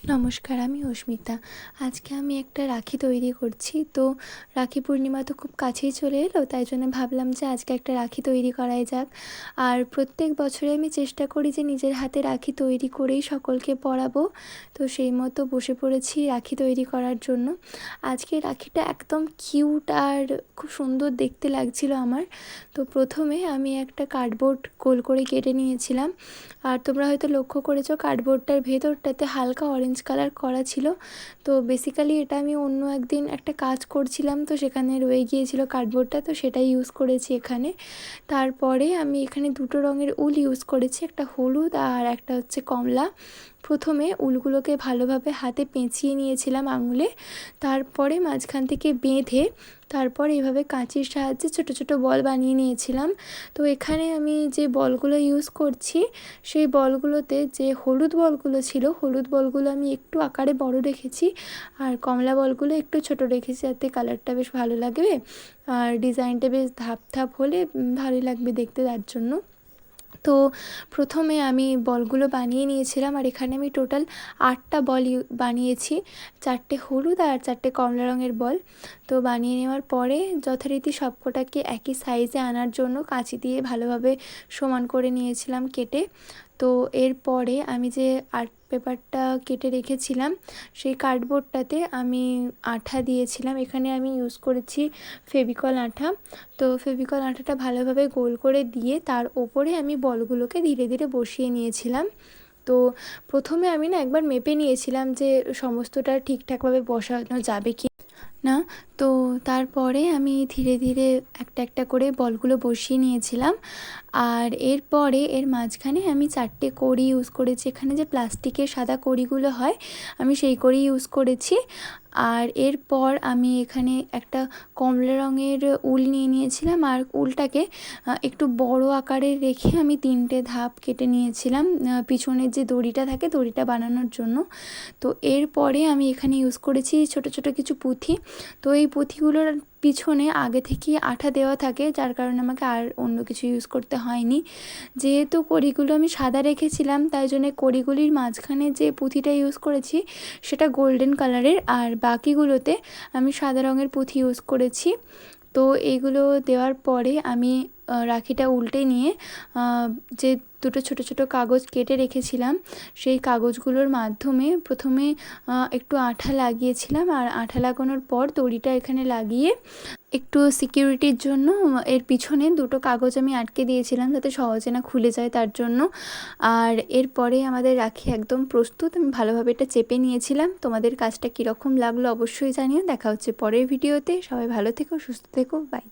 নমস্কার, আমি অস্মিতা। আজকে আমি একটা রাখি তৈরি করছি। তো রাখি পূর্ণিমা তো খুব কাছেই চলে এলো, তাই জন্য ভাবলাম যে আজকে একটা রাখি তৈরি করাই যাক। আর প্রত্যেক বছরে আমি চেষ্টা করি যে নিজের হাতে রাখি তৈরি করেই সকলকে পরাবো। তো সেই মতো বসে পড়েছি রাখি তৈরি করার জন্য। আজকে রাখিটা একদম কিউট আর খুব সুন্দর দেখতে লাগছিল আমার। তো প্রথমে আমি একটা কার্ডবোর্ড গোল করে কেটে নিয়েছিলাম। আর তোমরা হয়তো লক্ষ্য করেছো কার্ডবোর্ডটার ভেতরটাতে হালকা অরেঞ্জ কালার করা ছিল। তো বেসিক্যালি এটা আমি অন্য একদিন একটা কাজ করছিলাম, তো সেখানে রয়ে গিয়েছিল কার্ডবোর্ডটা, তো সেটাই ইউজ করেছি এখানে। তারপরে আমি এখানে দুটো রঙের উল ইউজ করেছি, একটা হলুদ আর একটা হচ্ছে কমলা। প্রথমে উলগুলোকে ভালোভাবে হাতে পেঁচিয়ে নিয়েছিলাম আঙুলে, তারপরে মাঝখান থেকে বেঁধে তারপর এইভাবে কাঁচির সাহায্যে ছোট ছোট বল বানিয়ে নিয়েছিলাম। তো এখানে আমি যে বলগুলো ইউজ করছি সেই বলগুলোতে যে হলুদ বলগুলো ছিল, হলুদ বলগুলো আমি একটু আকারে বড় রেখেছি, আর কমলা বলগুলো একটু ছোট রেখেছি, যাতে কালারটা বেশ ভালো লাগবে আর ডিজাইনটা বেশ ধাপ ধাপ হলে ভালোই লাগবে দেখতে, তার জন্য। তো প্রথমে আমি বলগুলো বানিয়ে নিয়েছিলাম, আর এখানে আমি টোটাল 8টা বল বানিয়েছি, 4টে হলুদ আর 4টে কমলা রঙের বল। তো বানিয়ে নেওয়ার পরে যথারীতি সবকটাকে একই সাইজে আনার জন্য কাঁচি দিয়ে ভালোভাবে সমান করে নিয়েছিলাম কেটে। তো এরপরে আমি যে আর্ট পেপারটা কেটে রেখেছিলাম সেই কার্ডবোর্ডটাতে আমি আঠা দিয়েছিলাম। এখানে আমি ইউজ করেছি ফেভিকল আঠা। তো ফেভিকল আঠাটা ভালোভাবে গোল করে দিয়ে তার ওপরে আমি বলগুলোকে ধীরে ধীরে বসিয়ে নিয়েছিলাম। তো প্রথমে আমি একবার মেপে নিয়েছিলাম যে সমস্তটা ঠিকঠাকভাবে বসানো যাবে কি না। তো তারপরে আমি ধীরে ধীরে একটা একটা করে বলগুলো বসিয়ে নিয়েছিলাম। আর এরপরে এর মাঝখানে আমি 4টে কড়ি ইউজ করেছি। এখানে যে প্লাস্টিকের সাদা কড়িগুলো হয় আমি সেই কড়ি ইউজ করেছি। আর এরপর আমি এখানে একটা কমলা রঙের উল নিয়ে নিয়েছিলাম, আর উলটাকে একটু বড় আকারের রেখে আমি 3টে ধাপ কেটে নিয়েছিলাম পিছনের যে দড়িটা থাকে দড়িটা বানানোর জন্য। তো এরপরে আমি এখানে ইউজ করেছি ছোট ছোট কিছু পুঁথি। তো এই পুঁথিগুলোর পিছনে আগে থেকেই আঠা দেওয়া থাকে, যার কারণে আমাকে আর অন্য কিছু ইউজ করতে হয়নি। যেহেতু কড়িগুলো আমি সাদা রেখেছিলাম, তাই জন্য কড়িগুলির মাঝখানে যে পুঁথিটা ইউজ করেছি সেটা গোল্ডেন কালারের, আর বাকিগুলোতে আমি সাদা রঙের পুঁথি ইউজ করেছি। তো এইগুলো দেওয়ার পরে আমি রাখিটা উল্টে নিয়ে যে দুটো ছোট ছোট কাগজ কেটে রেখেছিলাম সেই কাগজগুলোর মাধ্যমে প্রথমে একটু আঠা লাগিয়েছিলাম, আর আঠা লাগানোর পর দড়িটা এখানে লাগিয়ে একটু সিকিউরিটির জন্য এর পিছনে দুটো কাগজ আমি আটকে দিয়েছিলাম যাতে সহজে না খুলে যায়, তার জন্য। আর এরপরে আমাদের রাখি একদম প্রস্তুত। আমি ভালোভাবে এটা চেপে নিয়েছিলাম। তোমাদের কাজটা কীরকম লাগলো অবশ্যই জানিও। দেখা হচ্ছে পরের ভিডিওতে। সবাই ভালো থেকো, সুস্থ থেকো, বাই।